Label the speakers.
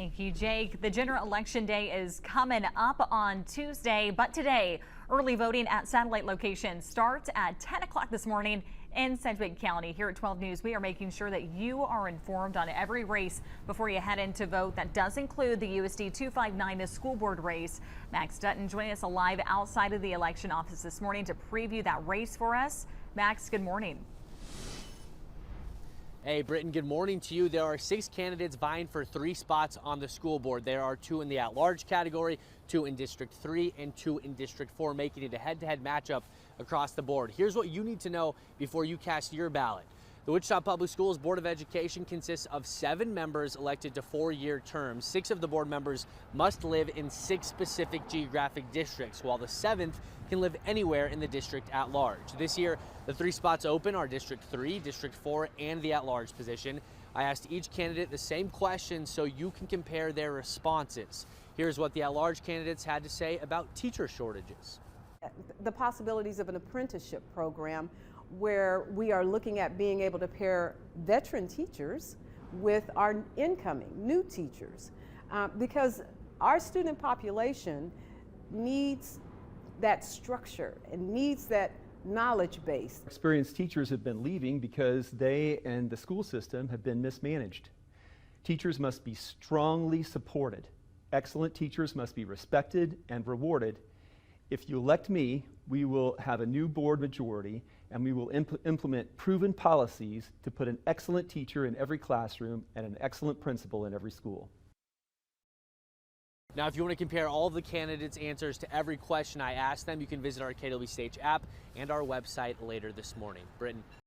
Speaker 1: Thank you, Jake. The general election day is coming up on Tuesday, but today, early voting at satellite locations starts at 10 o'clock this morning in Sedgwick County. Here at 12 News, we are making sure that you are informed on every race before you head in to vote. That does include the USD 259, the school board race. Max Dutton joining us live outside of the election office this morning to preview that race for us. Max, good morning.
Speaker 2: Hey, Britton, good morning to you. There are 6 candidates vying for 3 spots on the school board. There are 2 in the at-large category, 2 in District 3, and 2 in District 4, making it a head-to-head matchup across the board. Here's what you need to know before you cast your ballot. The Wichita Public Schools Board of Education consists of 7 members elected to 4-year terms. 6 of the board members must live in 6 specific geographic districts, while the 7th can live anywhere in the district at large. This year, the 3 spots open are District 3, District 4, and the at-large position. I asked each candidate the same question so you can compare their responses. Here's what the at-large candidates had to say about teacher shortages.
Speaker 3: The possibilities of an apprenticeship program where we are looking at being able to pair veteran teachers with our incoming new teachers because our student population needs that structure and needs that knowledge base.
Speaker 4: Experienced teachers have been leaving because they and the school system have been mismanaged. Teachers must be strongly supported. Excellent teachers must be respected and rewarded. If you elect me, we will have a new board majority and we will implement proven policies to put an excellent teacher in every classroom and an excellent principal in every school.
Speaker 2: Now, if you want to compare all of the candidates' answers to every question I asked them, you can visit our KW Stage app and our website later this morning. Britton.